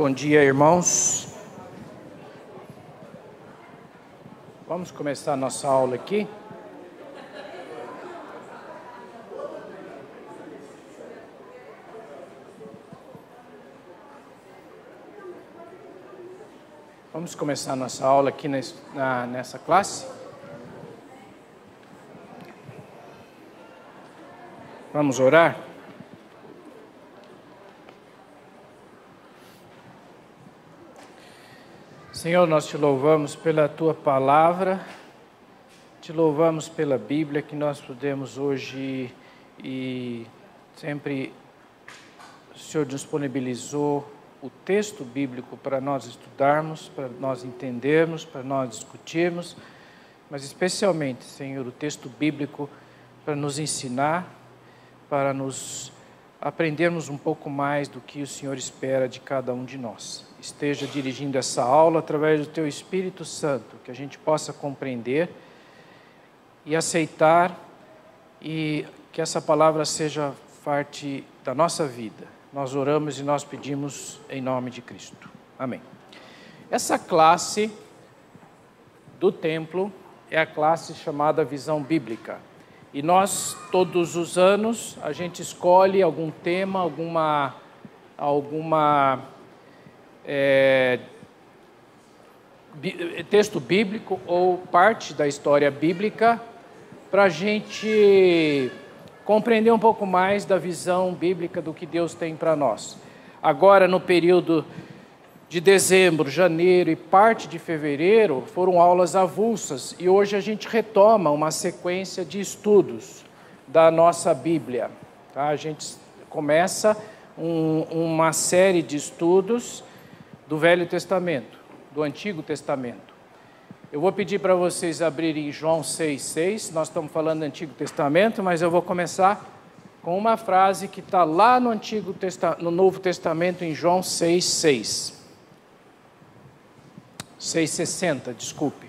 Bom dia, irmãos. Vamos começar a nossa aula aqui. Vamos começar a nossa aula aqui nessa classe. Vamos orar? Senhor, nós te louvamos pela Tua Palavra, te louvamos pela Bíblia que nós podemos hoje e sempre o Senhor disponibilizou o texto bíblico para nós estudarmos, para nós entendermos, para nós discutirmos, mas especialmente, Senhor, o texto bíblico para nos ensinar, para nos aprendermos um pouco mais do que o Senhor espera de cada um de nós. Esteja dirigindo essa aula através do Teu Espírito Santo, que a gente possa compreender e aceitar e que essa palavra seja parte da nossa vida. Nós oramos e nós pedimos em nome de Cristo. Amém. Essa classe do templo é a classe chamada Visão Bíblica. E nós, todos os anos, a gente escolhe algum tema, texto bíblico ou parte da história bíblica para a gente compreender um pouco mais da visão bíblica do que Deus tem para nós. Agora, no período de dezembro, janeiro e parte de fevereiro, foram aulas avulsas e hoje a gente retoma uma sequência de estudos da nossa Bíblia. Tá? A gente começa uma série de estudos do Velho Testamento, do Antigo Testamento. Eu vou pedir para vocês abrirem João 6,6, nós estamos falando do Antigo Testamento, mas eu vou começar com uma frase que está lá no Novo Testamento, em João 6,6. 6,60, desculpe.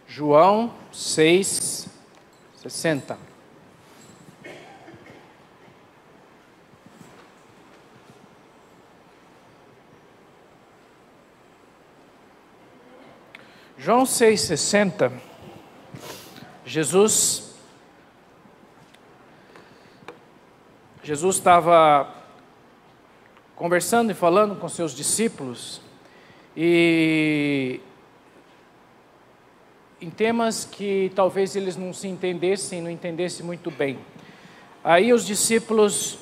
João 6,60. João 6,60, Jesus estava conversando e falando com seus discípulos e em temas que talvez eles não entendessem muito bem. Aí os discípulos,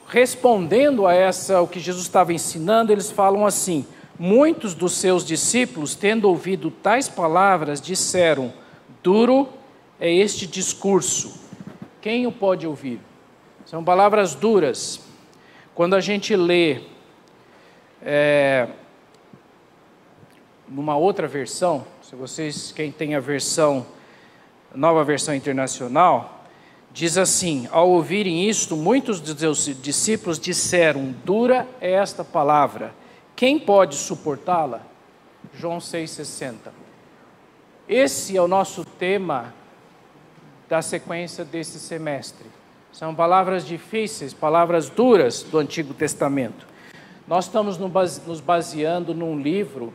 respondendo a o que Jesus estava ensinando, eles falam assim: muitos dos seus discípulos, tendo ouvido tais palavras, disseram: duro é este discurso, quem o pode ouvir? São palavras duras. Quando a gente lê numa outra versão, quem tem a nova versão internacional, diz assim: ao ouvirem isto, muitos dos seus discípulos disseram: dura é esta palavra, quem pode suportá-la? João 6,60. Esse é o nosso tema da sequência desse semestre. São palavras difíceis, palavras duras do Antigo Testamento. Nós estamos nos baseando num livro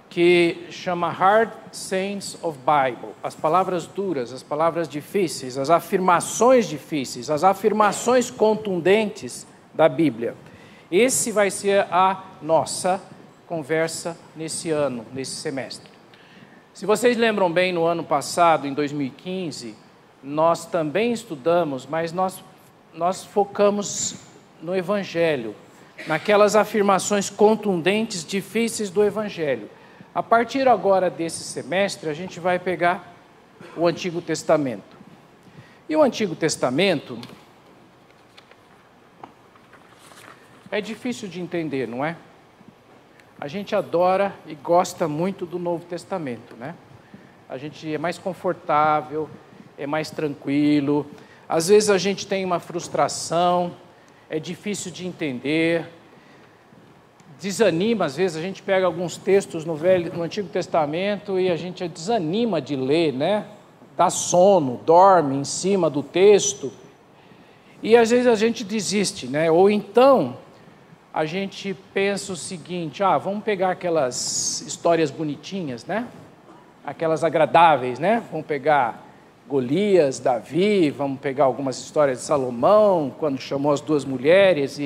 que chama Hard Sayings of Bible, as palavras duras, as palavras difíceis, as afirmações difíceis, as afirmações contundentes da Bíblia. Esse vai ser a nossa conversa nesse ano, nesse semestre. Se vocês lembram bem, no ano passado, em 2015, nós também estudamos, mas nós focamos no Evangelho, naquelas afirmações contundentes, difíceis do Evangelho. A partir agora desse semestre, a gente vai pegar o Antigo Testamento. E o Antigo Testamento é difícil de entender, não é? A gente adora e gosta muito do Novo Testamento, né? A gente é mais confortável, é mais tranquilo. Às vezes a gente tem uma frustração, é difícil de entender. desanima, às vezes a gente pega alguns textos no Antigo Testamento e a gente desanima de ler, né? Dá sono, dorme em cima do texto e às vezes a gente desiste, né? Ou então a gente pensa o seguinte: vamos pegar aquelas histórias bonitinhas, né? Aquelas agradáveis, né? Vamos pegar Golias, Davi, vamos pegar algumas histórias de Salomão, quando chamou as duas mulheres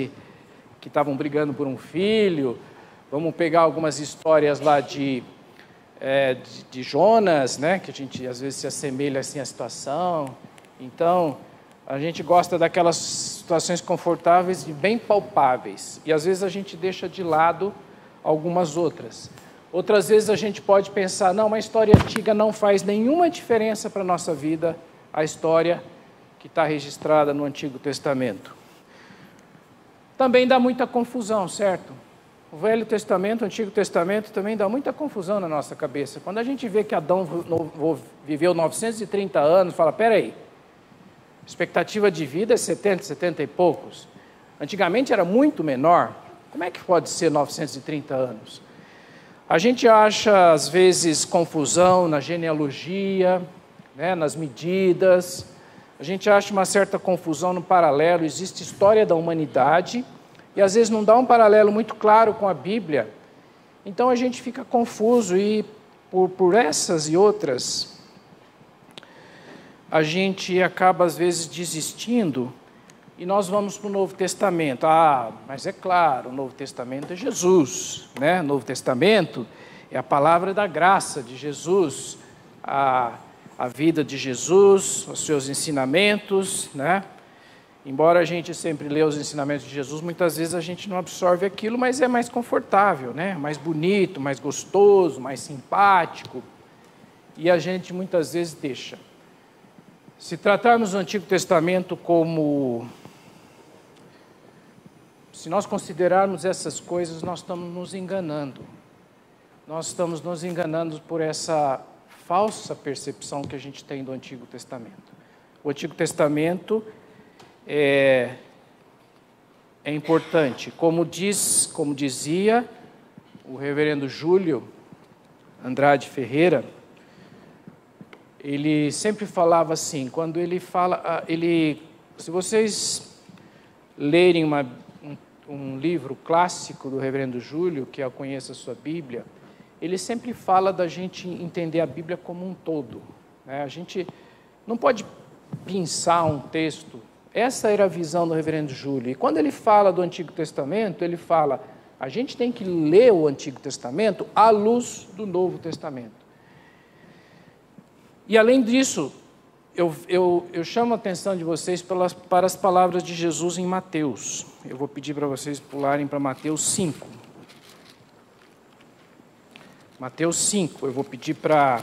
que estavam brigando por um filho. Vamos pegar algumas histórias lá de Jonas, né? Que a gente às vezes se assemelha assim à situação. Então, a gente gosta daquelas situações confortáveis e bem palpáveis. E às vezes a gente deixa de lado algumas outras. Outras vezes a gente pode pensar: não, uma história antiga não faz nenhuma diferença para a nossa vida, a história que está registrada no Antigo Testamento. Também dá muita confusão, certo? O Velho Testamento, o Antigo Testamento também dá muita confusão na nossa cabeça. Quando a gente vê que Adão viveu 930 anos, fala: peraí, expectativa de vida é 70, 70 e poucos. Antigamente era muito menor. Como é que pode ser 930 anos? A gente acha, às vezes, confusão na genealogia, né, nas medidas. A gente acha uma certa confusão no paralelo. Existe história da humanidade e, às vezes, não dá um paralelo muito claro com a Bíblia. Então, a gente fica confuso e, por essas e outras, a gente acaba, às vezes, desistindo. E nós vamos para o Novo Testamento. Mas é claro, o Novo Testamento é Jesus, né? O Novo Testamento é a palavra da graça de Jesus, a vida de Jesus, os seus ensinamentos, né? Embora a gente sempre lê os ensinamentos de Jesus, muitas vezes a gente não absorve aquilo, mas é mais confortável, né? Mais bonito, mais gostoso, mais simpático. E a gente muitas vezes deixa. Se tratarmos o Antigo Testamento como... Se nós considerarmos essas coisas, nós estamos nos enganando. Nós estamos nos enganando por essa falsa percepção que a gente tem do Antigo Testamento. O Antigo Testamento é importante. Como dizia o reverendo Júlio Andrade Ferreira, ele sempre falava assim, quando ele fala, se vocês lerem um livro clássico do reverendo Júlio, que é Eu Conheço a Sua Bíblia, ele sempre fala da gente entender a Bíblia como um todo, né? A gente não pode pensar um texto. Essa era a visão do reverendo Júlio. E quando ele fala do Antigo Testamento, ele fala, a gente tem que ler o Antigo Testamento à luz do Novo Testamento. E além disso, eu chamo a atenção de vocês para as palavras de Jesus em Mateus. Eu vou pedir para vocês pularem para Mateus 5. Mateus 5, eu vou pedir para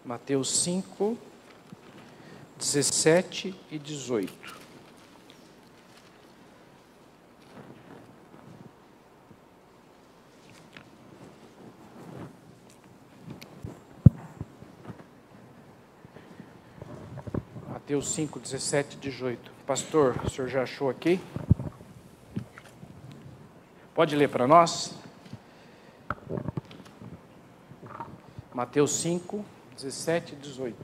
Mateus 5, 17 e 18. Mateus 5, 17 e 18. Pastor, o senhor já achou aqui? Pode ler para nós? Mateus 5, 17 e 18.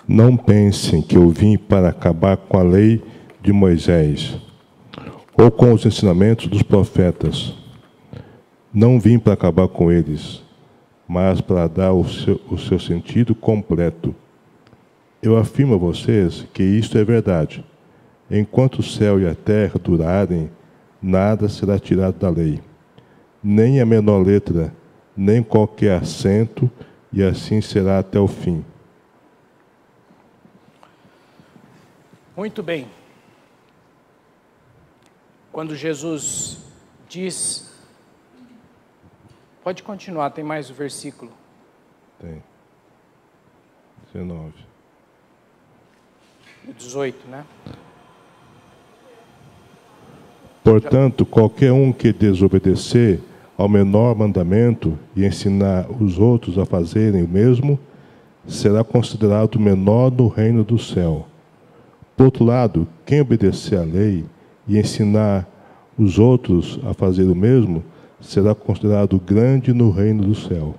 Não pensem que eu vim para acabar com a lei de Moisés ou com os ensinamentos dos profetas. Não vim para acabar com eles, mas para dar o seu sentido completo. Eu afirmo a vocês que isto é verdade. Enquanto o céu e a terra durarem, nada será tirado da lei, nem a menor letra, nem qualquer acento, e assim será até o fim. Muito bem. Quando Jesus diz... Pode continuar, tem mais o versículo. Tem. 19. 18, né? Portanto, qualquer um que desobedecer ao menor mandamento e ensinar os outros a fazerem o mesmo, será considerado menor no reino do céu. Por outro lado, quem obedecer à lei e ensinar os outros a fazer o mesmo, será considerado grande no reino do céu.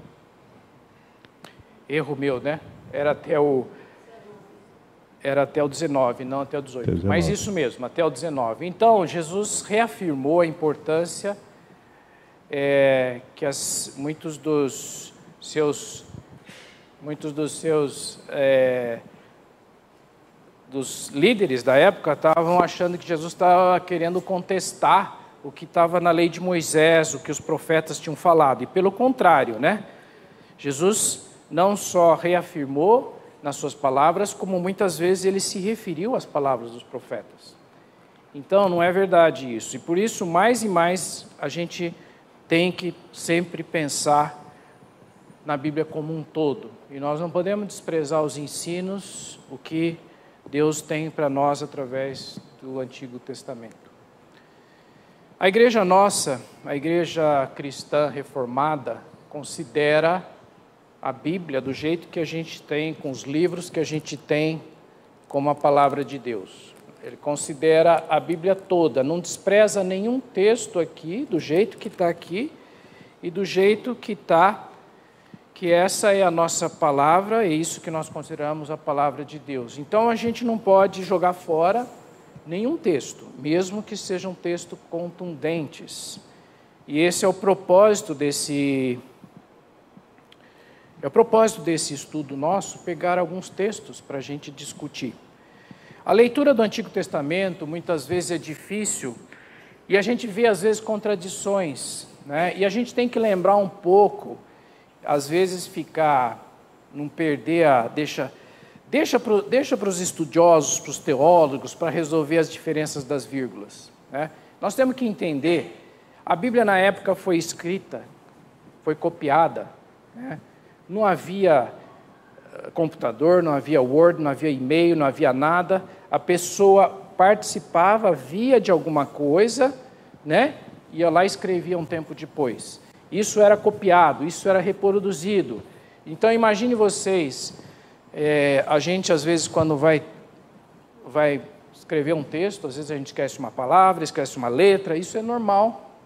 Erro meu, né? Era até o 19, não até o 18. Até 19. Mas isso mesmo, até o 19. Então, Jesus reafirmou a importância que muitos dos seus dos líderes da época estavam achando que Jesus estava querendo contestar o que estava na lei de Moisés, o que os profetas tinham falado. E pelo contrário, né? Jesus não só reafirmou nas suas palavras, como muitas vezes ele se referiu às palavras dos profetas. Então, não é verdade isso. E por isso, mais e mais, a gente tem que sempre pensar na Bíblia como um todo. E nós não podemos desprezar os ensinos, o que Deus tem para nós através do Antigo Testamento. A igreja nossa, a igreja cristã reformada, considera a Bíblia do jeito que a gente tem, com os livros que a gente tem, como a palavra de Deus. Ele considera a Bíblia toda, não despreza nenhum texto aqui, do jeito que está aqui, e do jeito que está, que essa é a nossa palavra, é isso que nós consideramos a palavra de Deus. Então a gente não pode jogar fora nenhum texto, mesmo que sejam textos contundentes. E esse é o propósito desse estudo nosso, pegar alguns textos para a gente discutir. A leitura do Antigo Testamento muitas vezes é difícil e a gente vê às vezes contradições, né? E a gente tem que lembrar um pouco, às vezes não perder deixa para os estudiosos, para os teólogos, para resolver as diferenças das vírgulas, né? Nós temos que entender, a Bíblia na época foi escrita, foi copiada, né? Não havia computador, não havia Word, não havia e-mail, não havia nada. A pessoa participava, via de alguma coisa, né? Ia lá e escrevia um tempo depois. Isso era copiado, isso era reproduzido. Então, imagine vocês, a gente às vezes quando vai escrever um texto, às vezes a gente esquece uma palavra, esquece uma letra, isso é normal.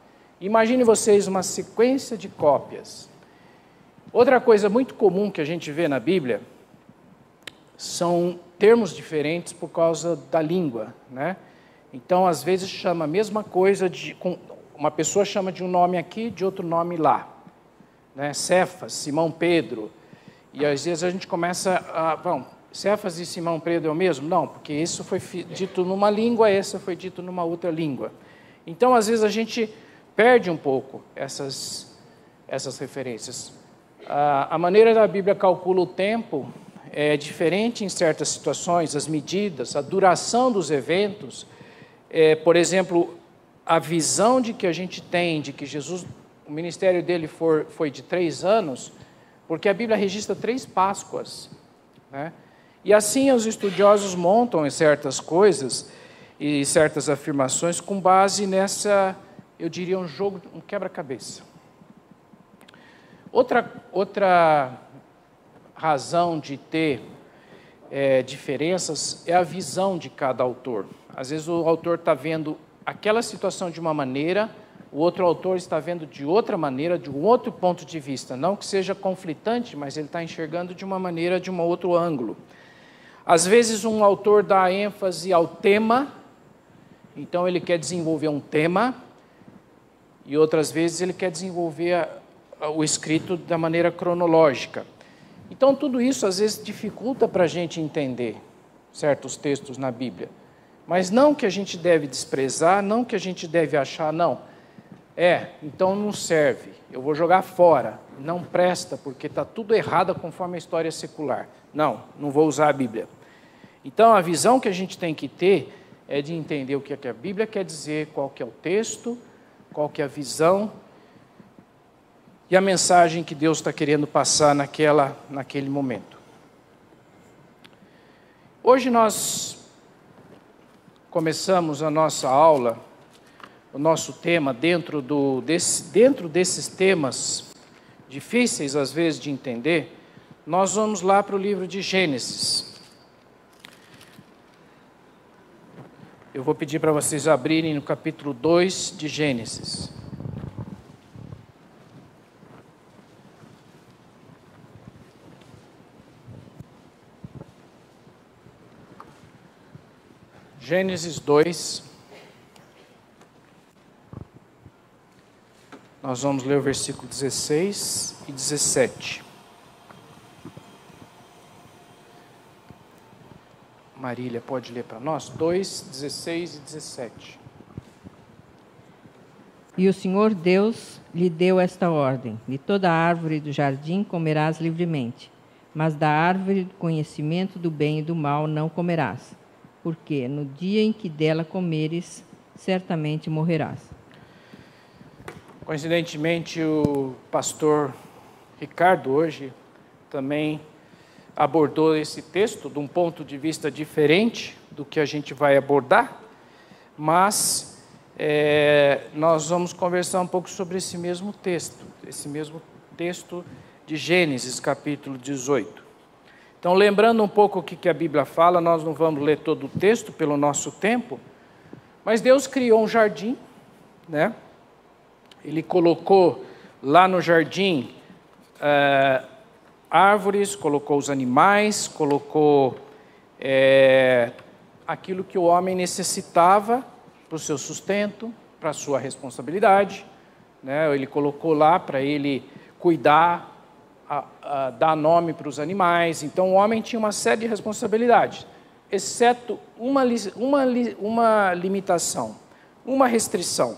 Imagine vocês uma sequência de cópias. Outra coisa muito comum que a gente vê na Bíblia são termos diferentes por causa da língua, né? Então, às vezes, chama a mesma coisa, uma pessoa chama de um nome aqui, de outro nome lá, né? Cefas, Simão Pedro, e às vezes a gente começa Cefas e Simão Pedro é o mesmo? Não, porque isso foi dito numa língua, esse foi dito numa outra língua. Então, às vezes, a gente perde um pouco essas referências. A maneira da Bíblia calcula o tempo é diferente em certas situações, as medidas, a duração dos eventos. Por exemplo, a visão de que a gente tem de que Jesus, o ministério dele foi de 3 anos, porque a Bíblia registra 3 Páscoas, né? E assim os estudiosos montam em certas coisas e certas afirmações com base nessa, eu diria, um quebra-cabeça. Outra razão de ter diferenças é a visão de cada autor. Às vezes o autor está vendo aquela situação de uma maneira, o outro autor está vendo de outra maneira, de um outro ponto de vista. Não que seja conflitante, mas ele está enxergando de uma maneira, de um outro ângulo. Às vezes um autor dá ênfase ao tema, então ele quer desenvolver um tema, e outras vezes ele quer desenvolver o escrito da maneira cronológica. Então, tudo isso, às vezes, dificulta para a gente entender certos textos na Bíblia. Mas não que a gente deve desprezar, não que a gente deve achar, não. Então não serve, eu vou jogar fora, não presta, porque está tudo errado conforme a história secular. Não vou usar a Bíblia. Então, a visão que a gente tem que ter é de entender o que a Bíblia quer dizer, qual que é o texto, qual que é a visão, e a mensagem que Deus está querendo passar naquele momento. Hoje nós começamos a nossa aula, o nosso tema, dentro desses temas difíceis às vezes de entender, Nós vamos lá para o livro de Gênesis. Eu vou pedir para vocês abrirem no capítulo 2 de Gênesis. Gênesis 2. Nós vamos ler o versículo 16 e 17. Marília, pode ler para nós? 2, 16 e 17. E o Senhor Deus lhe deu esta ordem: de toda árvore do jardim comerás livremente, mas da árvore do conhecimento do bem e do mal não comerás, porque no dia em que dela comeres, certamente morrerás. Coincidentemente, o pastor Ricardo hoje também abordou esse texto de um ponto de vista diferente do que a gente vai abordar, mas nós vamos conversar um pouco sobre esse mesmo texto de Gênesis, capítulo 18. Então, lembrando um pouco o que a Bíblia fala, nós não vamos ler todo o texto pelo nosso tempo, mas Deus criou um jardim, né? Ele colocou lá no jardim árvores, colocou os animais, colocou aquilo que o homem necessitava para o seu sustento, para a sua responsabilidade, né? Ele colocou lá para ele cuidar, dar nome para os animais. Então o homem tinha uma série de responsabilidades, exceto uma limitação, uma restrição.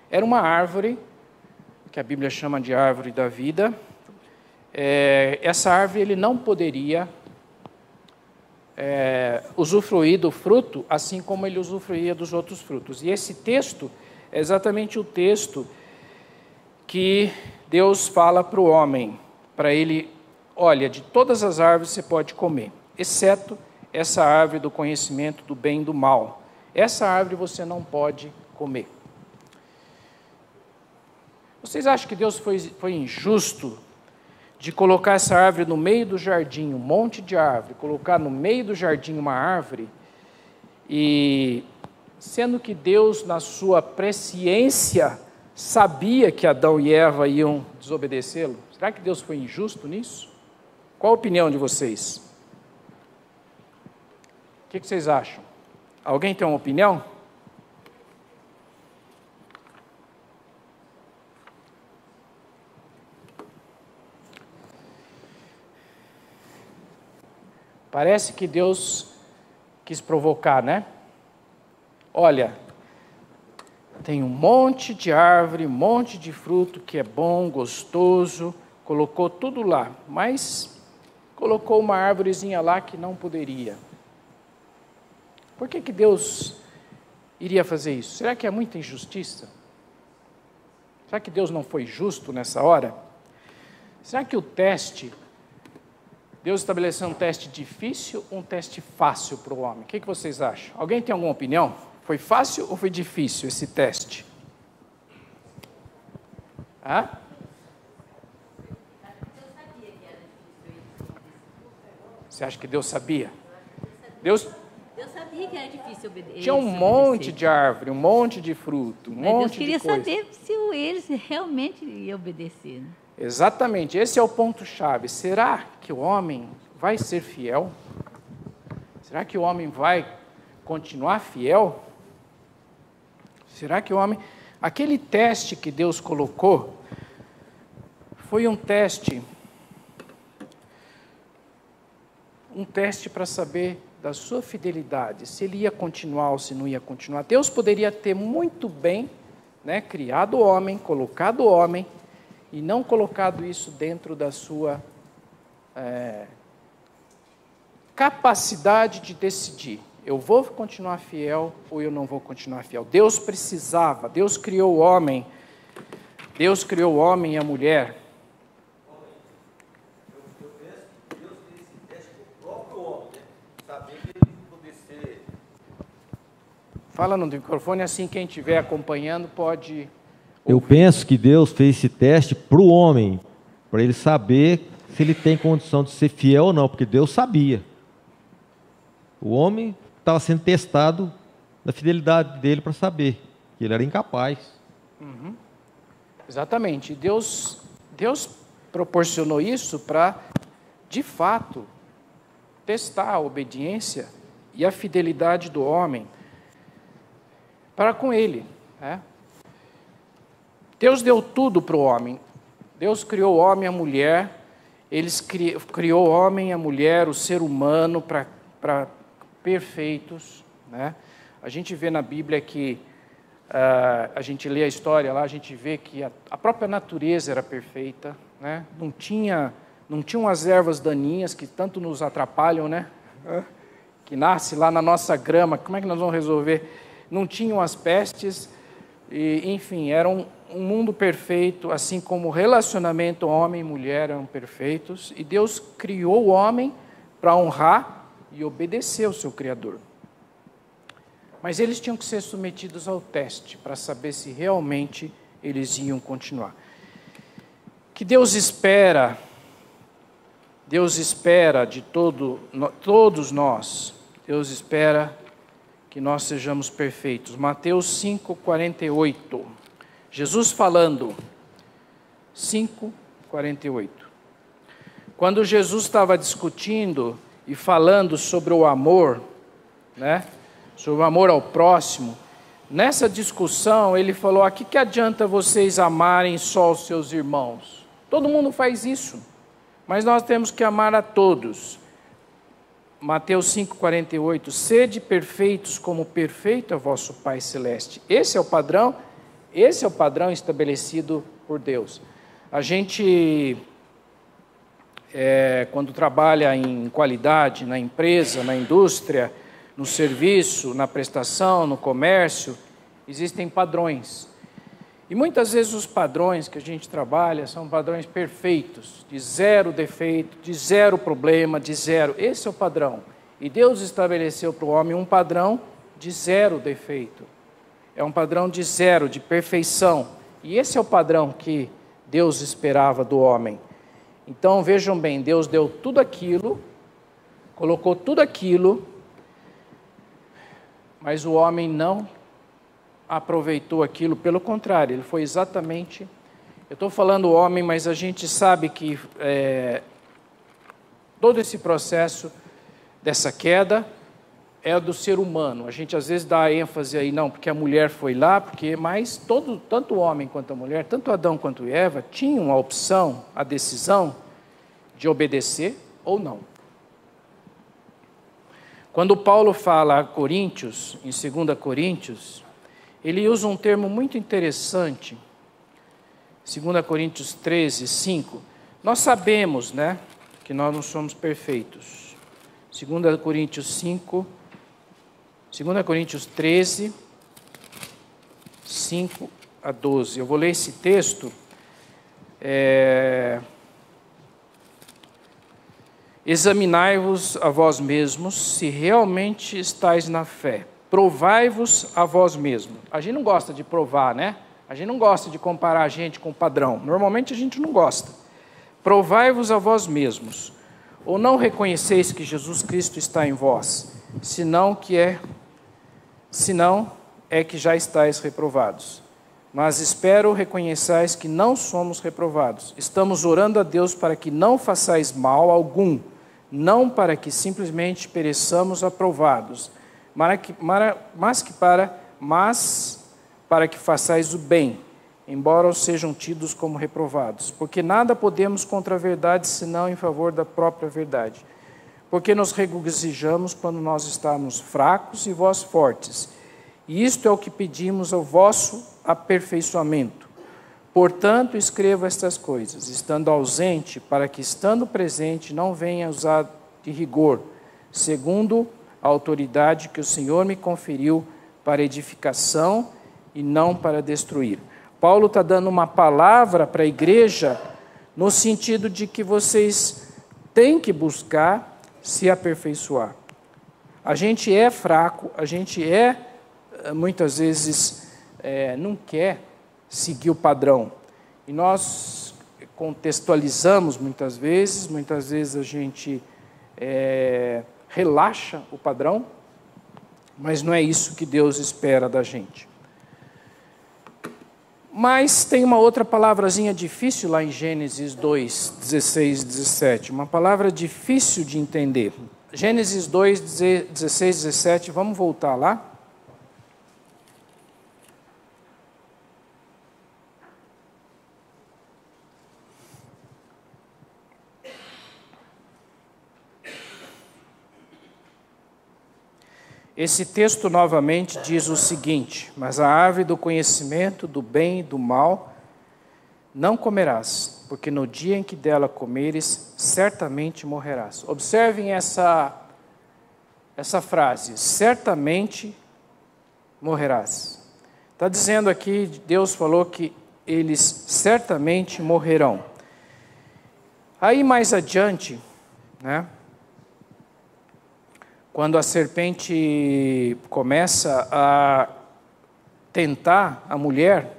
Era uma árvore, que a Bíblia chama de árvore da vida. Essa árvore ele não poderia usufruir do fruto, assim como ele usufruía dos outros frutos. E esse texto é exatamente o texto que Deus fala para o homem, para ele: olha, de todas as árvores você pode comer, exceto essa árvore do conhecimento do bem e do mal. Essa árvore você não pode comer. Vocês acham que Deus foi injusto de colocar essa árvore no meio do jardim, um monte de árvore, colocar no meio do jardim uma árvore, e sendo que Deus, na sua presciência, sabia que Adão e Eva iam desobedecê-lo? Será que Deus foi injusto nisso? Qual a opinião de vocês? O que vocês acham? Alguém tem uma opinião? Parece que Deus quis provocar, né? Olha, tem um monte de árvore, um monte de fruto que é bom, gostoso, colocou tudo lá, mas colocou uma árvorezinha lá que não poderia. Por que Deus iria fazer isso? Será que é muita injustiça? Será que Deus não foi justo nessa hora? Será que o teste... Deus estabeleceu um teste difícil ou um teste fácil para o homem? O que vocês acham? Alguém tem alguma opinião? Foi fácil ou foi difícil esse teste? Hã? Você acha que Deus sabia? Deus sabia que era difícil obedecer. Tinha um monte de árvore, um monte de fruto, um monte de coisa. Deus queria saber se eles realmente iam obedecer, né? Exatamente, esse é o ponto-chave. Será que o homem vai ser fiel? Será que o homem vai continuar fiel? Será que o homem... Aquele teste que Deus colocou foi um teste para saber da sua fidelidade, se ele ia continuar ou se não ia continuar. Deus poderia ter muito bem, né, criado o homem, colocado o homem, e não colocado isso dentro da sua capacidade de decidir. Eu vou continuar fiel ou eu não vou continuar fiel. Deus precisava, Deus criou o homem e a mulher. Eu penso que Deus fez esse teste para o próprio homem, né? Saber que ele poder ser... Fala no microfone, assim quem estiver acompanhando pode... Eu penso que Deus fez esse teste para o homem, para ele saber se ele tem condição de ser fiel ou não, porque Deus sabia. O homem estava sendo testado na fidelidade dele para saber que ele era incapaz. Exatamente. Deus proporcionou isso para, de fato, testar a obediência e a fidelidade do homem para com ele, né? Deus deu tudo para o homem. Deus criou o homem e a mulher. Criou o homem e a mulher, o ser humano, para perfeitos, né? A gente vê na Bíblia que, a gente lê a história lá, a gente vê que a própria natureza era perfeita, né? Não tinham as ervas daninhas que tanto nos atrapalham, né? Que nasce lá na nossa grama, como é que nós vamos resolver? Não tinham as pestes, enfim, era um mundo perfeito, assim como o relacionamento homem e mulher eram perfeitos, e Deus criou o homem para honrar e obedecer ao seu Criador. Mas eles tinham que ser submetidos ao teste para saber se realmente eles iam continuar. Que Deus espera de todos nós, Deus espera que nós sejamos perfeitos. Mateus 5:48. Jesus falando, 5:48. Quando Jesus estava discutindo e falando sobre o amor, né? Sobre o amor ao próximo, nessa discussão ele falou: a que adianta vocês amarem só os seus irmãos? Todo mundo faz isso, mas nós temos que amar a todos. Mateus 5:48, sede perfeitos como perfeito é o vosso Pai Celeste. Esse é o padrão estabelecido por Deus. A gente, quando trabalha em qualidade, na empresa, na indústria, no serviço, na prestação, no comércio, existem padrões. E muitas vezes os padrões que a gente trabalha são padrões perfeitos, de zero defeito, de zero problema, de zero. Esse é o padrão. E Deus estabeleceu para o homem um padrão de zero defeito. É um padrão de zero, de perfeição. E esse é o padrão que Deus esperava do homem. Então, vejam bem, Deus deu tudo aquilo, colocou tudo aquilo, mas o homem não aproveitou aquilo, pelo contrário, ele foi exatamente... Eu estou falando homem, mas a gente sabe que todo esse processo dessa queda é do ser humano. A gente às vezes dá ênfase aí, não, porque a mulher foi lá, mas tanto o homem quanto a mulher, tanto Adão quanto Eva, tinham a opção, a decisão de obedecer ou não. Quando Paulo fala a Coríntios, em 2 Coríntios, ele usa um termo muito interessante, 2 Coríntios 13, 5. Nós sabemos, né, que nós não somos perfeitos. 2 Coríntios 13, 5 a 12. Eu vou ler esse texto. Examinai-vos a vós mesmos, se realmente estáis na fé. Provai-vos a vós mesmos. A gente não gosta de provar, né? A gente não gosta de comparar a gente com o padrão. Normalmente a gente não gosta. Provai-vos a vós mesmos. Ou não reconheceis que Jesus Cristo está em vós, senão é que já estáis reprovados. Mas espero reconheçais que não somos reprovados. Estamos orando a Deus para que não façais mal algum, não para que simplesmente pereçamos aprovados, mas para que façais o bem, embora sejam tidos como reprovados. Porque nada podemos contra a verdade, senão em favor da própria verdade. Porque nos regozijamos quando nós estamos fracos e vós fortes. E isto é o que pedimos ao vosso aperfeiçoamento. Portanto, escrevo estas coisas, estando ausente, para que, estando presente, não venha usar de rigor, segundo a autoridade que o Senhor me conferiu para edificação e não para destruir. Paulo está dando uma palavra para a igreja no sentido de que vocês têm que buscar se aperfeiçoar. A gente é fraco, a gente muitas vezes não quer seguir o padrão. E nós, contextualizamos muitas vezes a gente relaxa o padrão, mas não é isso que Deus espera da gente. Mas tem uma outra palavrazinha difícil lá em Gênesis 2, 16 e 17. Uma palavra difícil de entender. Gênesis 2, 16 e 17, vamos voltar lá. Esse texto novamente diz o seguinte: mas a árvore do conhecimento do bem e do mal não comerás, porque no dia em que dela comeres, certamente morrerás. Observem essa frase, certamente morrerás. Está dizendo aqui, Deus falou que eles certamente morrerão. Aí mais adiante, né? Quando a serpente começa a tentar a mulher,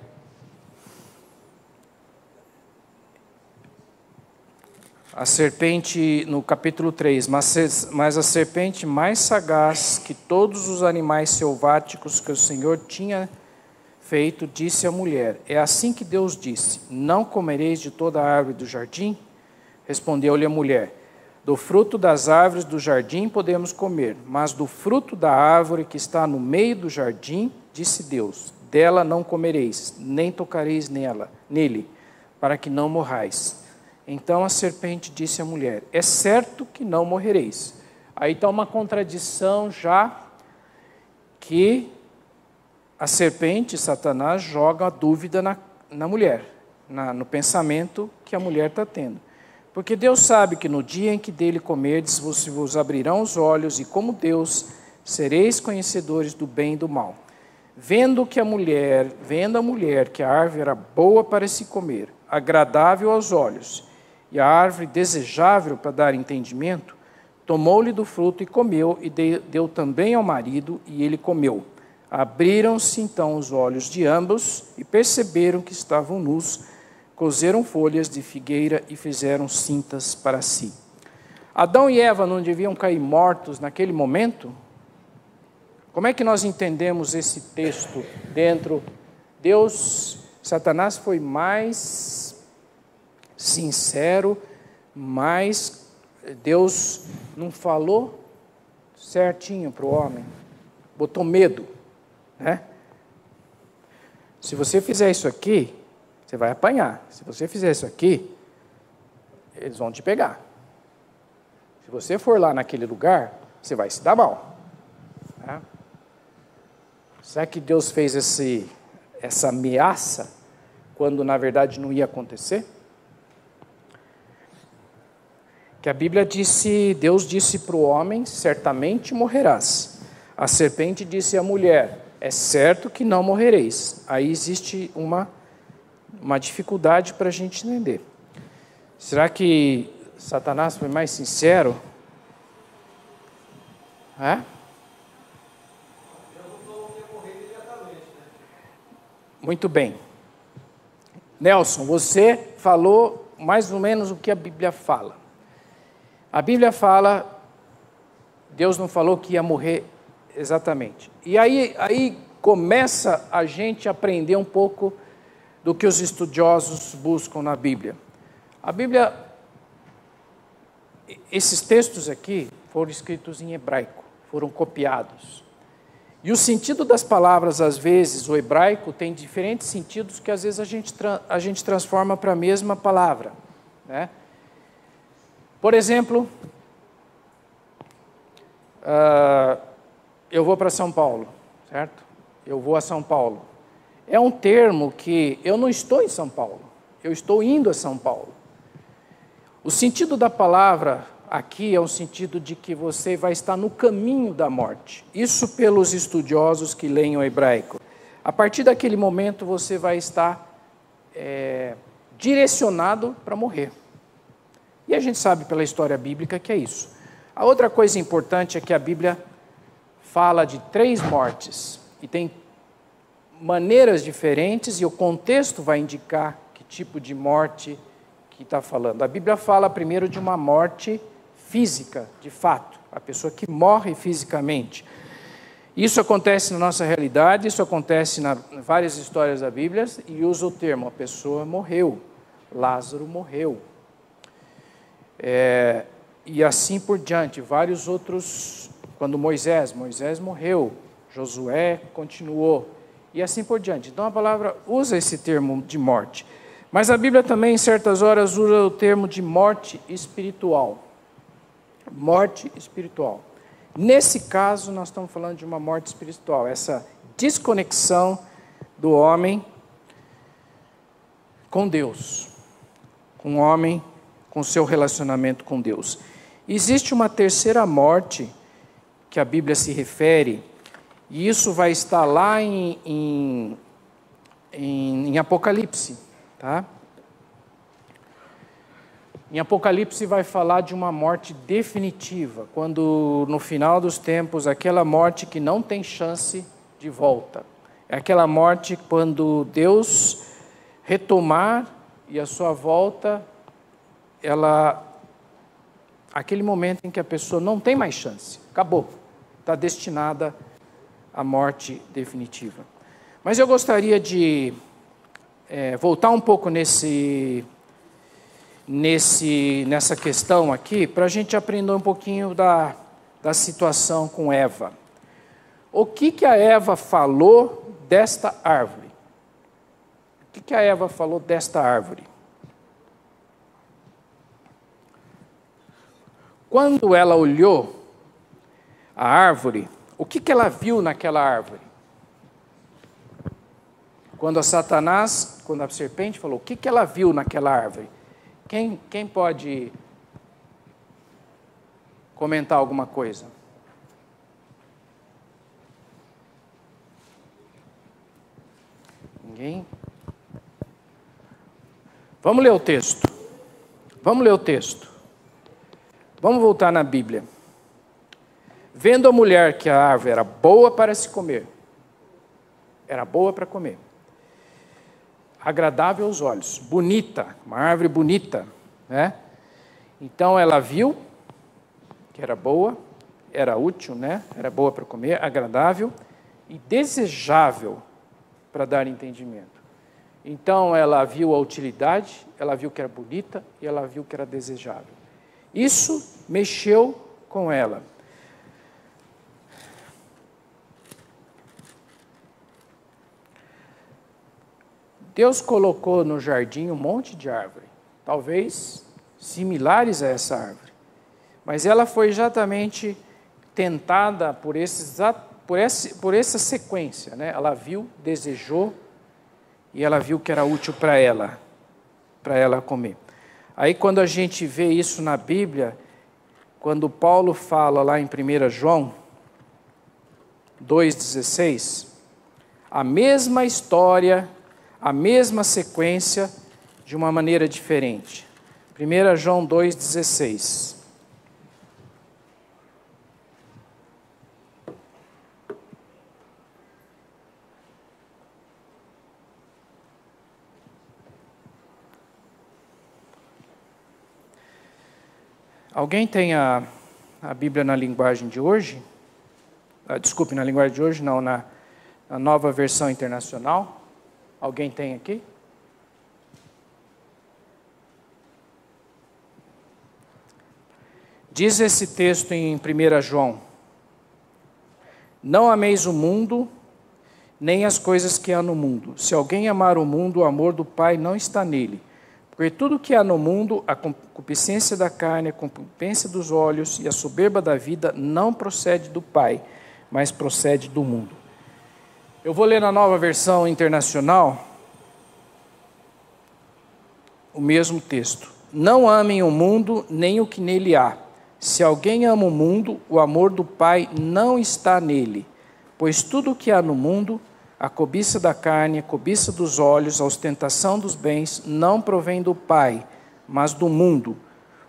a serpente, no capítulo 3, mas a serpente mais sagaz que todos os animais selváticos que o Senhor tinha feito, disse à mulher: é assim que Deus disse, não comereis de toda a árvore do jardim? Respondeu-lhe a mulher: do fruto das árvores do jardim podemos comer, mas do fruto da árvore que está no meio do jardim, disse Deus, dela não comereis, nem tocareis nele, para que não morrais. Então a serpente disse à mulher: é certo que não morrereis. Aí está uma contradição já, que a serpente, Satanás, joga a dúvida na mulher, no pensamento que a mulher está tendo. Porque Deus sabe que no dia em que dele comerdes, vos abrirão os olhos, e como Deus, sereis conhecedores do bem e do mal. Vendo a mulher que a árvore era boa para se comer, agradável aos olhos, e a árvore desejável para dar entendimento, tomou-lhe do fruto e comeu, e deu também ao marido, e ele comeu. Abriram-se então os olhos de ambos, e perceberam que estavam nus. Cozeram folhas de figueira e fizeram cintas para si. Adão e Eva não deviam cair mortos naquele momento? Como é que nós entendemos esse texto dentro? Satanás foi mais sincero, mas Deus não falou certinho para o homem, botou medo, né? Se você fizer isso aqui, você vai apanhar. Se você fizer isso aqui, eles vão te pegar. Se você for lá naquele lugar, você vai se dar mal. Tá? Será que Deus fez essa ameaça quando na verdade não ia acontecer? Que a Bíblia disse, Deus disse para o homem: certamente morrerás. A serpente disse à mulher: é certo que não morrereis. Aí existe uma dificuldade para a gente entender. Será que Satanás foi mais sincero? Muito bem. Nelson, você falou mais ou menos o que a Bíblia fala. A Bíblia fala, Deus não falou que ia morrer exatamente. E aí começa a gente a aprender um pouco do que os estudiosos buscam na Bíblia. A Bíblia, esses textos aqui foram escritos em hebraico, foram copiados. E o sentido das palavras, às vezes, o hebraico tem diferentes sentidos que às vezes a gente transforma para a mesma palavra, né? Por exemplo, eu vou para São Paulo, certo? Eu vou a São Paulo. É um termo que eu não estou em São Paulo, eu estou indo a São Paulo. O sentido da palavra aqui é um sentido de que você vai estar no caminho da morte. Isso pelos estudiosos que leem o hebraico. A partir daquele momento você vai estar direcionado para morrer. E a gente sabe pela história bíblica que é isso. A outra coisa importante é que a Bíblia fala de 3 mortes. E tem maneiras diferentes e o contexto vai indicar que tipo de morte que está falando. A Bíblia fala primeiro de uma morte física, de fato, a pessoa que morre fisicamente. Isso acontece na nossa realidade, isso acontece em várias histórias da Bíblia, e usa o termo, a pessoa morreu, Lázaro morreu. E assim por diante, vários outros, quando Moisés morreu, Josué continuou, e assim por diante. Então a palavra usa esse termo de morte. Mas a Bíblia também, em certas horas, usa o termo de morte espiritual. Morte espiritual. Nesse caso, nós estamos falando de uma morte espiritual, essa desconexão do homem com Deus, com o homem, com seu relacionamento com Deus. Existe uma terceira morte que a Bíblia se refere, e isso vai estar lá em Apocalipse, tá? Em Apocalipse vai falar de uma morte definitiva, quando no final dos tempos, aquela morte que não tem chance de volta. É aquela morte quando Deus retomar e a sua volta, aquele momento em que a pessoa não tem mais chance, acabou, está destinada à morte definitiva. Mas eu gostaria de voltar um pouco nessa questão aqui, para a gente aprender um pouquinho da situação com Eva. O que a Eva falou desta árvore? O que a Eva falou desta árvore? Quando ela olhou a árvore, o que ela viu naquela árvore? Quando a serpente falou, o que ela viu naquela árvore? Quem pode comentar alguma coisa? Ninguém? Vamos ler o texto. Vamos voltar na Bíblia. Vendo a mulher que a árvore era boa para se comer, era boa para comer, agradável aos olhos, bonita, uma árvore bonita, né? Então ela viu que era boa, era útil, né? Era boa para comer, agradável e desejável para dar entendimento. Então ela viu a utilidade, ela viu que era bonita e ela viu que era desejável. Isso mexeu com ela. Deus colocou no jardim um monte de árvore, talvez similares a essa árvore, mas ela foi exatamente tentada por essa sequência, né? Ela viu, desejou e ela viu que era útil para ela comer. Aí quando a gente vê isso na Bíblia, quando Paulo fala lá em 1 João 2,16, a mesma história, a mesma sequência, de uma maneira diferente. 1 João 2,16. Alguém tem a Bíblia na linguagem de hoje? Desculpe, na linguagem de hoje, não, na Nova Versão Internacional. Alguém tem aqui? Diz esse texto em 1 João: não ameis o mundo, nem as coisas que há no mundo. Se alguém amar o mundo, o amor do Pai não está nele. Porque tudo que há no mundo, a concupiscência da carne, a concupiscência dos olhos e a soberba da vida, não procede do Pai, mas procede do mundo. Eu vou ler na Nova Versão Internacional o mesmo texto. Não amem o mundo, nem o que nele há. Se alguém ama o mundo, o amor do Pai não está nele. Pois tudo o que há no mundo, a cobiça da carne, a cobiça dos olhos, a ostentação dos bens, não provém do Pai, mas do mundo.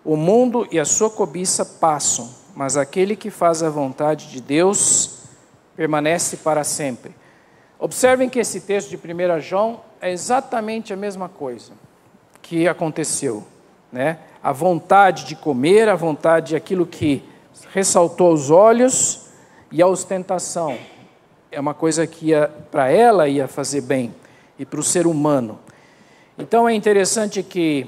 O mundo e a sua cobiça passam, mas aquele que faz a vontade de Deus permanece para sempre. Observem que esse texto de 1 João é exatamente a mesma coisa que aconteceu. né? A vontade de comer, a vontade, aquilo que ressaltou aos olhos, e a ostentação. É uma coisa que para ela ia fazer bem, e para o ser humano. Então é interessante que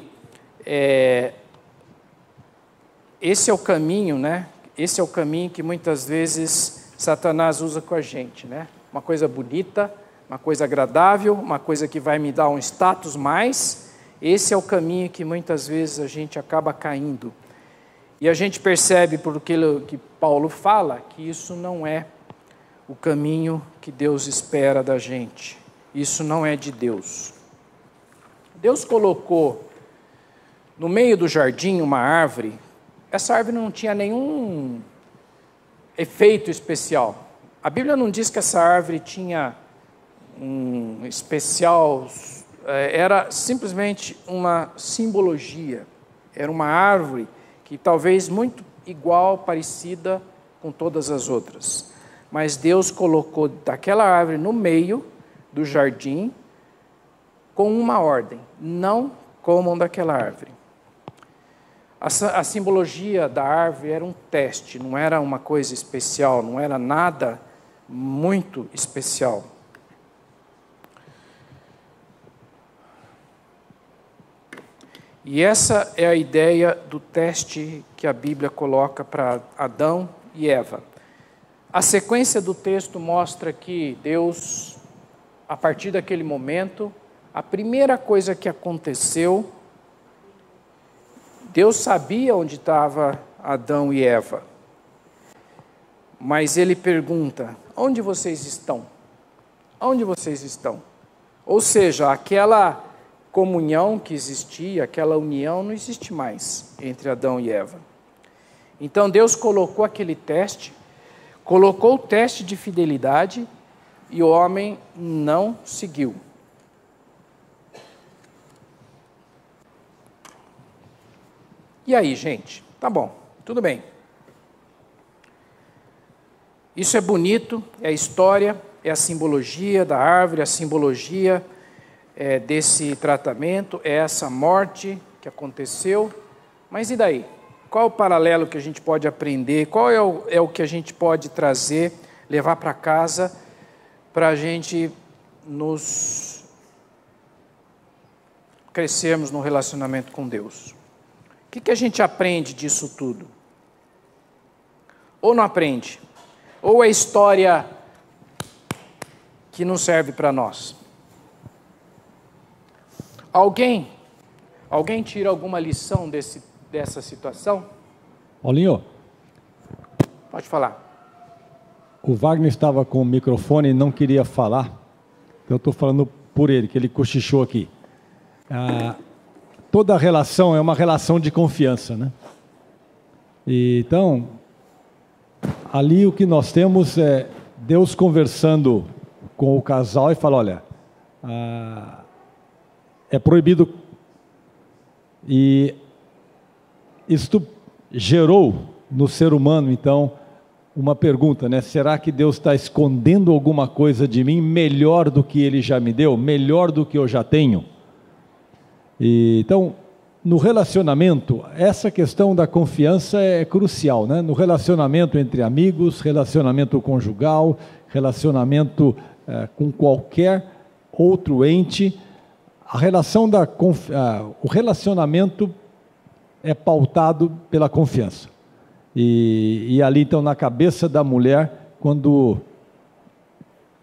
esse é o caminho, né? Esse é o caminho que muitas vezes Satanás usa com a gente, né? Uma coisa bonita, uma coisa agradável, uma coisa que vai me dar um status mais. Esse é o caminho que muitas vezes a gente acaba caindo. E a gente percebe, por aquilo que Paulo fala, que isso não é o caminho que Deus espera da gente. Isso não é de Deus. Deus colocou no meio do jardim uma árvore. Essa árvore não tinha nenhum efeito especial. A Bíblia não diz que essa árvore tinha um especial, era simplesmente uma simbologia. Era uma árvore que talvez muito igual, parecida com todas as outras. Mas Deus colocou daquela árvore no meio do jardim com uma ordem: não comam daquela árvore. A simbologia da árvore era um teste, não era uma coisa especial, não era nada muito especial. E essa é a ideia do teste que a Bíblia coloca para Adão e Eva. A sequência do texto mostra que Deus, a partir daquele momento, a primeira coisa que aconteceu, Deus sabia onde estava Adão e Eva, mas Ele pergunta: onde vocês estão? Onde vocês estão? Ou seja, aquela comunhão que existia, aquela união não existe mais entre Adão e Eva. Então Deus colocou aquele teste, colocou o teste de fidelidade e o homem não seguiu. E aí, gente? Tá bom, tudo bem. Isso é bonito, é a história, é a simbologia da árvore, a simbologia desse tratamento, é essa morte que aconteceu. Mas e daí? Qual é o paralelo que a gente pode aprender? Qual é o que a gente pode trazer, levar para casa, para a gente nos crescermos no relacionamento com Deus? O que a gente aprende disso tudo? Ou não aprende? Ou é história que não serve para nós? Alguém tira alguma lição dessa situação? Paulinho, Pode falar. o Wagner estava com o microfone e não queria falar, então eu estou falando por ele, que ele cochichou aqui. Toda relação é uma relação de confiança, né? Então, ali o que nós temos é Deus conversando com o casal e fala: olha, é proibido. E isto gerou no ser humano, então, uma pergunta, né? Será que Deus está escondendo alguma coisa de mim melhor do que Ele já me deu? Melhor do que eu já tenho? Então, no relacionamento, essa questão da confiança é crucial, né? No relacionamento entre amigos, relacionamento conjugal, relacionamento com qualquer outro ente, o relacionamento é pautado pela confiança. E ali, então, na cabeça da mulher, quando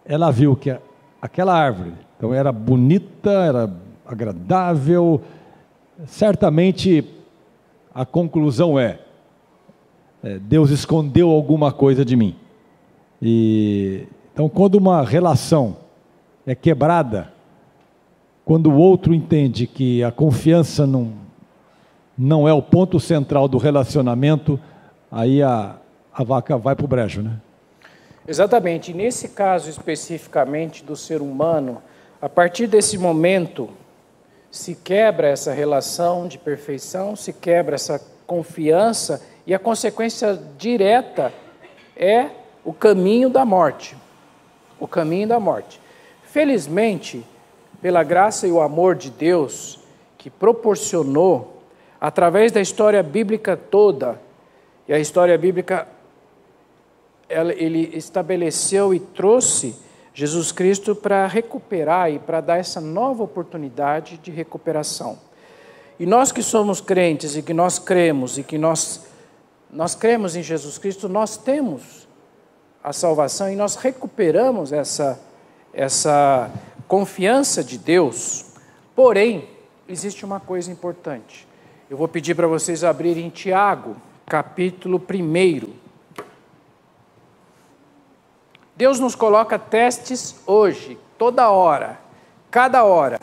ela viu que aquela árvore, então, era bonita, era agradável, certamente a conclusão Deus escondeu alguma coisa de mim. Então, quando uma relação é quebrada, quando o outro entende que a confiança não é o ponto central do relacionamento, aí a vaca vai para o brejo, né? Exatamente. E nesse caso especificamente do ser humano, a partir desse momento se quebra essa relação de perfeição, se quebra essa confiança, e a consequência direta é o caminho da morte. O caminho da morte. Felizmente, pela graça e o amor de Deus, que proporcionou através da história bíblica toda, e a história bíblica, ele estabeleceu e trouxe Jesus Cristo para recuperar e para dar essa nova oportunidade de recuperação. E nós que somos crentes e que nós cremos e que nós cremos em Jesus Cristo, nós temos a salvação e nós recuperamos essa confiança de Deus. Porém, existe uma coisa importante. Eu vou pedir para vocês abrirem Tiago, capítulo 1. Deus nos coloca testes hoje, toda hora, cada hora,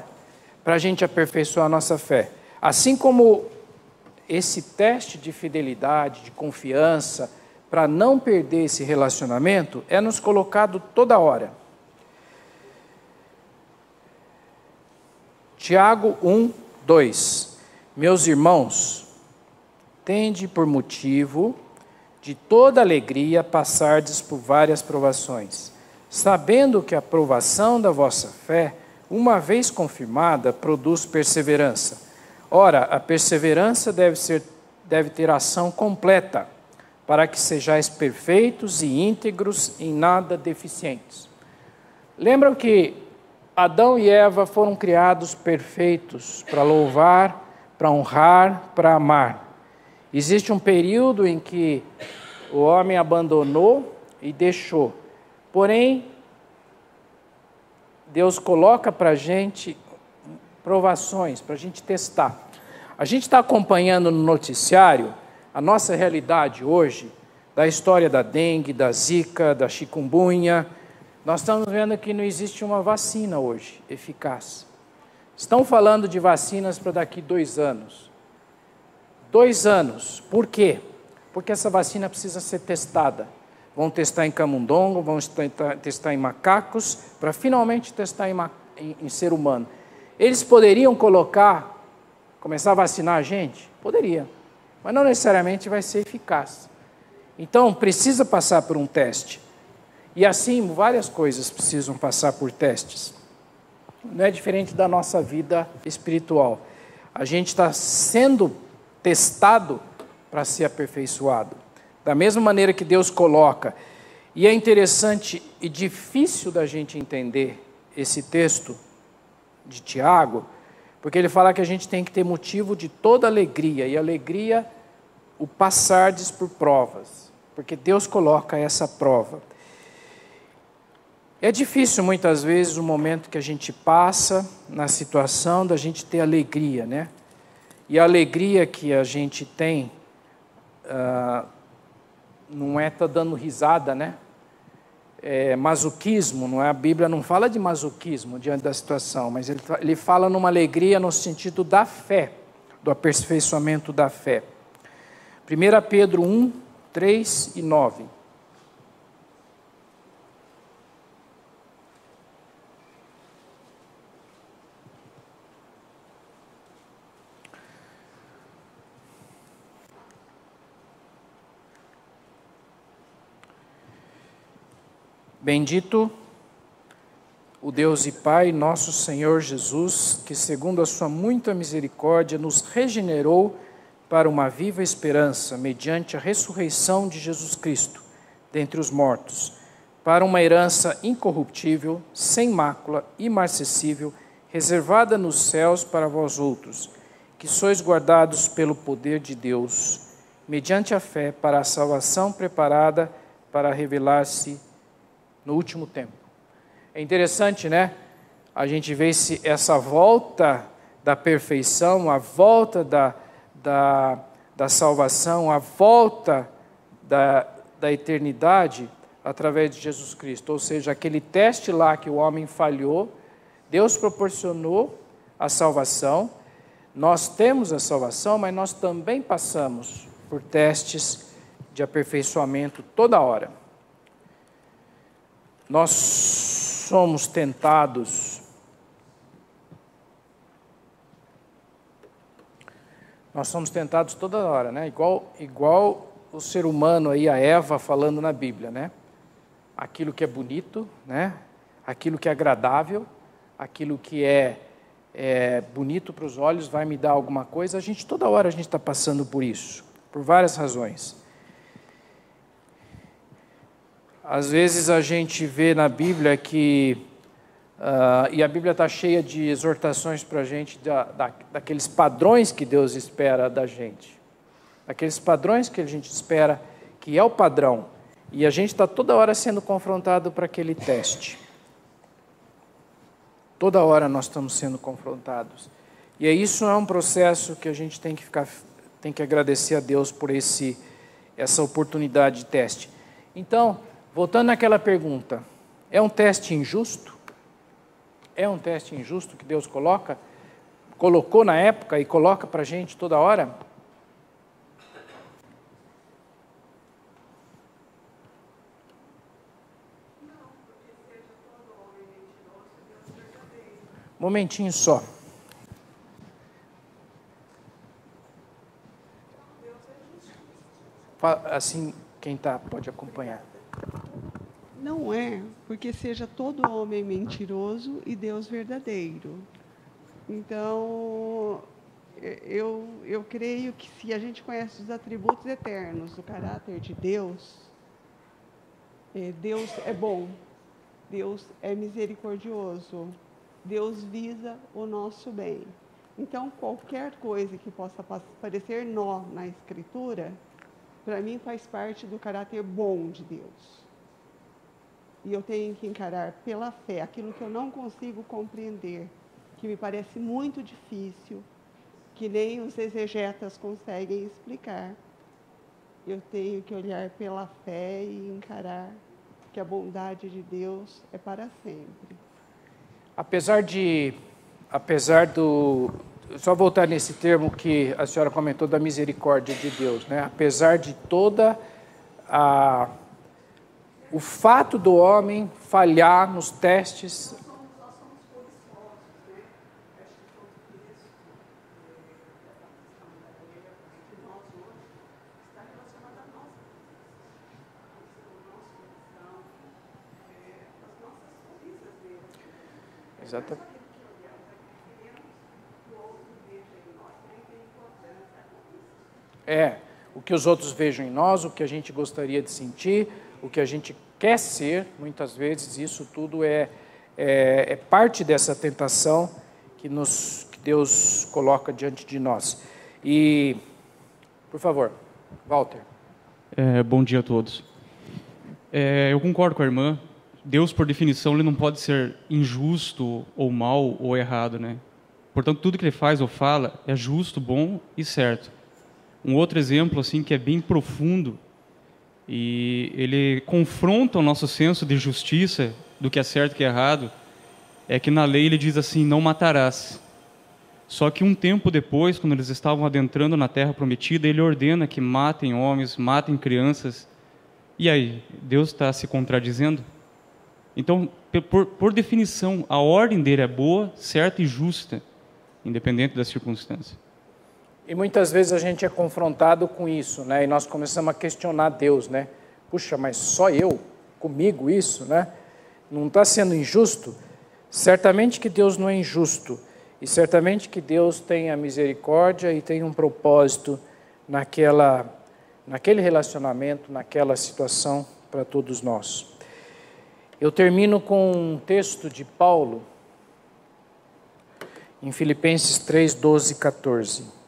para a gente aperfeiçoar a nossa fé. Assim como esse teste de fidelidade, de confiança, para não perder esse relacionamento, é nos colocado toda hora. Tiago 1:2. Meus irmãos, tende por motivo de toda alegria passardes por várias provações, sabendo que a provação da vossa fé, uma vez confirmada, produz perseverança. Ora, a perseverança deve ter ação completa, para que sejais perfeitos e íntegros, em nada deficientes. Lembram que Adão e Eva foram criados perfeitos para louvar, para honrar, para amar. Existe um período em que o homem abandonou e deixou. Porém, Deus coloca para a gente provações, para a gente testar. A gente está acompanhando no noticiário a nossa realidade hoje, da história da dengue, da zika, da chikungunya. Nós estamos vendo que não existe uma vacina hoje eficaz. Estão falando de vacinas para daqui 2 anos. 2 anos. Por quê? Porque essa vacina precisa ser testada. Vão testar em camundongo, vão testar em macacos, para finalmente testar em ser humano. Eles poderiam começar a vacinar a gente? Poderia, mas não necessariamente vai ser eficaz. Então, precisa passar por um teste. E assim, várias coisas precisam passar por testes. Não é diferente da nossa vida espiritual. A gente está sendo testado para ser aperfeiçoado. Da mesma maneira que Deus coloca. E é interessante e difícil da gente entender esse texto de Tiago, porque ele fala que a gente tem que ter motivo de toda alegria. E alegria, o passardes por provas. Porque Deus coloca essa prova. É difícil, muitas vezes, o momento que a gente passa na situação da gente ter alegria, né? E a alegria que a gente tem não é estar dando risada, né? É masoquismo, não é? A Bíblia não fala de masoquismo diante da situação, mas ele fala numa alegria no sentido da fé, do aperfeiçoamento da fé. 1 Pedro 1, 3 e 9. Bendito o Deus e Pai, nosso Senhor Jesus, que segundo a sua muita misericórdia nos regenerou para uma viva esperança, mediante a ressurreição de Jesus Cristo dentre os mortos, para uma herança incorruptível, sem mácula, imarcessível, reservada nos céus para vós outros, que sois guardados pelo poder de Deus, mediante a fé, para a salvação preparada para revelar-se no último tempo. É interessante, né? A gente vê essa volta da perfeição, a volta da salvação, a volta da eternidade através de Jesus Cristo. Ou seja, aquele teste lá que o homem falhou, Deus proporcionou a salvação. Nós temos a salvação, mas nós também passamos por testes de aperfeiçoamento toda hora. Nós somos tentados. Nós somos tentados toda hora, né? Igual o ser humano aí, a Eva falando na Bíblia, né? Aquilo que é bonito, né? Aquilo que é agradável, aquilo que é bonito para os olhos, vai me dar alguma coisa. Toda hora a gente está passando por isso, por várias razões. Às vezes a gente vê na Bíblia que, e a Bíblia está cheia de exortações para a gente, daqueles padrões que Deus espera da gente. Aqueles padrões que a gente espera, que é o padrão. E a gente está toda hora sendo confrontado para aquele teste. Toda hora nós estamos sendo confrontados. E isso é um processo que a gente tem que agradecer a Deus por essa oportunidade de teste. Então, voltando àquela pergunta, é um teste injusto? É um teste injusto que Deus colocou na época e coloca para a gente toda hora? Momentinho só. Assim, quem está pode acompanhar. Não é, porque seja todo homem mentiroso e Deus verdadeiro. Então, eu creio que se a gente conhece os atributos eternos do caráter de Deus, Deus é bom, Deus é misericordioso, Deus visa o nosso bem. Então, qualquer coisa que possa parecer nó na Escritura, para mim faz parte do caráter bom de Deus. E eu tenho que encarar pela fé aquilo que eu não consigo compreender, que me parece muito difícil, que nem os exegetas conseguem explicar. Eu tenho que olhar pela fé e encarar que a bondade de Deus é para sempre. Só voltar nesse termo que a senhora comentou da misericórdia de Deus, né? Apesar de toda o fato do homem falhar nos testes. Exatamente. O que os outros vejam em nós, o que a gente gostaria de sentir, o que a gente quer ser, muitas vezes isso tudo é parte dessa tentação que Deus coloca diante de nós. E, por favor, Walter. Bom dia a todos. Eu concordo com a irmã. Deus, por definição, ele não pode ser injusto ou mal ou errado, né? Portanto, tudo que ele faz ou fala é justo, bom e certo. Um outro exemplo assim que é bem profundo e ele confronta o nosso senso de justiça do que é certo e que é errado, é que na lei ele diz assim: não matarás. Só que um tempo depois, quando eles estavam adentrando na terra prometida, ele ordena que matem homens, matem crianças. E aí, Deus está se contradizendo? Então, por definição, a ordem dele é boa, certa e justa, independente da circunstância. E muitas vezes a gente é confrontado com isso, né? E nós começamos a questionar Deus, né? Puxa, mas só eu, comigo isso, né? Não está sendo injusto? Certamente que Deus não é injusto. E certamente que Deus tem a misericórdia e tem um propósito naquele relacionamento, naquela situação para todos nós. Eu termino com um texto de Paulo, em Filipenses 3, 12 e 14.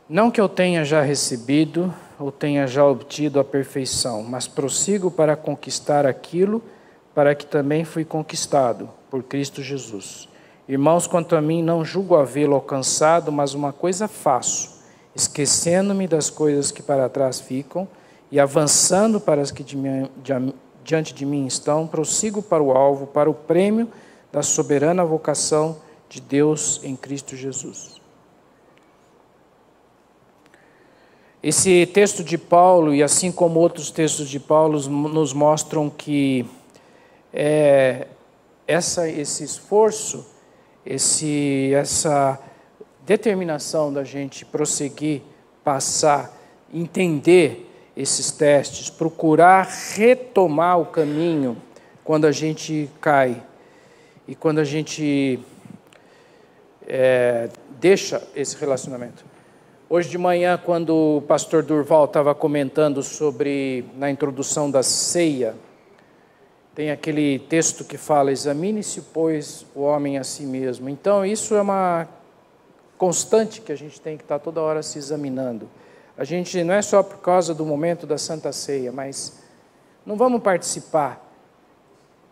Não que eu tenha já recebido ou tenha já obtido a perfeição, mas prossigo para conquistar aquilo para que também fui conquistado por Cristo Jesus. Irmãos, quanto a mim, não julgo havê-lo alcançado, mas uma coisa faço, esquecendo-me das coisas que para trás ficam e avançando para as que diante de mim estão, prossigo para o alvo, para o prêmio da soberana vocação de Deus em Cristo Jesus. Esse texto de Paulo, e assim como outros textos de Paulo, nos mostram que esse esforço, essa determinação da gente prosseguir, passar, entender esses testes, procurar retomar o caminho quando a gente cai e quando a gente deixa esse relacionamento. Hoje de manhã, quando o pastor Durval estava comentando na introdução da ceia, tem aquele texto que fala: examine-se, pois, o homem a si mesmo. Então, isso é uma constante que a gente tem que estar toda hora se examinando. A gente não é só por causa do momento da Santa Ceia, mas não vamos participar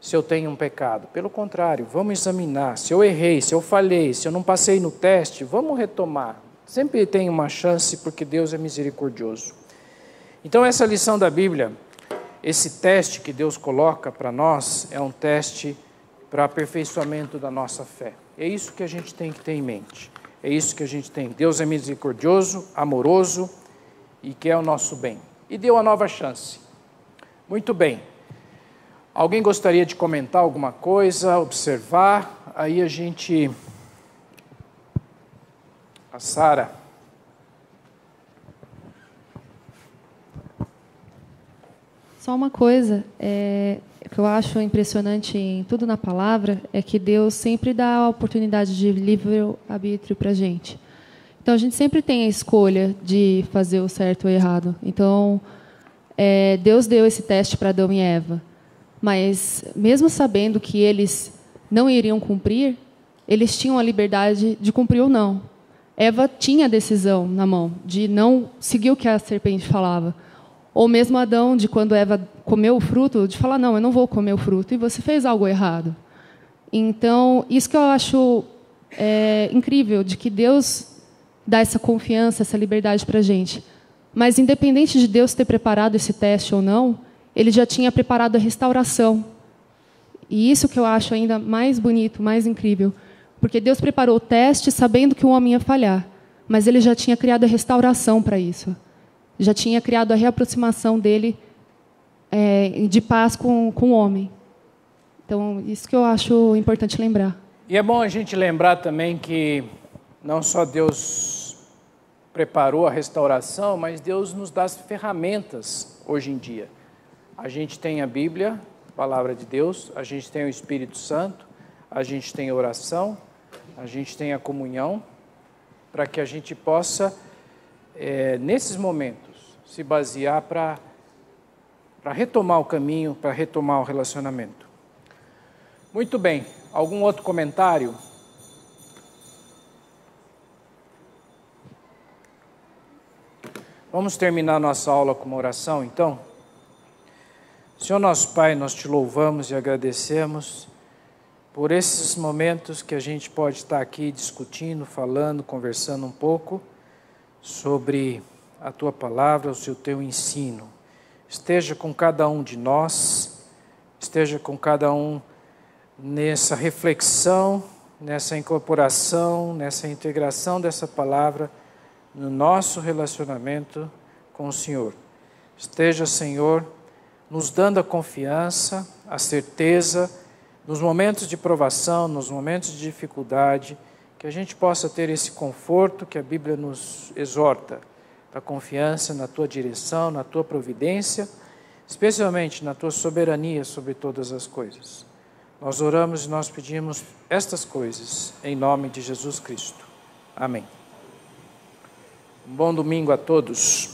se eu tenho um pecado. Pelo contrário, vamos examinar. Se eu errei, se eu falhei, se eu não passei no teste, vamos retomar. Sempre tem uma chance, porque Deus é misericordioso. Então, essa lição da Bíblia, esse teste que Deus coloca para nós, é um teste para aperfeiçoamento da nossa fé. É isso que a gente tem que ter em mente. É isso que a gente tem. Deus é misericordioso, amoroso e quer o nosso bem. E deu uma nova chance. Muito bem. Alguém gostaria de comentar alguma coisa, observar? Aí a Sara. Só uma coisa que eu acho impressionante em tudo na palavra é que Deus sempre dá a oportunidade de livre-arbítrio para a gente. Então, a gente sempre tem a escolha de fazer o certo ou o errado. Então, Deus deu esse teste para Adão e Eva. Mas, mesmo sabendo que eles não iriam cumprir, eles tinham a liberdade de cumprir ou não. Eva tinha a decisão na mão de não seguir o que a serpente falava. Ou mesmo Adão, de quando Eva comeu o fruto, de falar: não, eu não vou comer o fruto, e você fez algo errado. Então, isso que eu acho incrível, de que Deus dá essa confiança, essa liberdade para a gente. Mas, independente de Deus ter preparado esse teste ou não, Ele já tinha preparado a restauração. E isso que eu acho ainda mais bonito, mais incrível. Porque Deus preparou o teste sabendo que o homem ia falhar, mas Ele já tinha criado a restauração para isso. Já tinha criado a reaproximação dele de paz com o homem. Então, isso que eu acho importante lembrar. E é bom a gente lembrar também que não só Deus preparou a restauração, mas Deus nos dá as ferramentas hoje em dia. A gente tem a Bíblia, a Palavra de Deus, a gente tem o Espírito Santo, a gente tem a oração, a gente tem a comunhão, para que a gente possa, nesses momentos, se basear para retomar o caminho, para retomar o relacionamento. Muito bem. Algum outro comentário? Vamos terminar nossa aula com uma oração, então? Senhor nosso Pai, nós te louvamos e agradecemos por esses momentos que a gente pode estar aqui discutindo, falando, conversando um pouco sobre a Tua Palavra, o Teu ensino. Esteja com cada um de nós, esteja com cada um nessa reflexão, nessa incorporação, nessa integração dessa palavra no nosso relacionamento com o Senhor. Esteja, Senhor, nos dando a confiança, a certeza, nos momentos de provação, nos momentos de dificuldade, que a gente possa ter esse conforto que a Bíblia nos exorta, da confiança na Tua direção, na Tua providência, especialmente na Tua soberania sobre todas as coisas. Nós oramos e nós pedimos estas coisas em nome de Jesus Cristo. Amém. Um bom domingo a todos.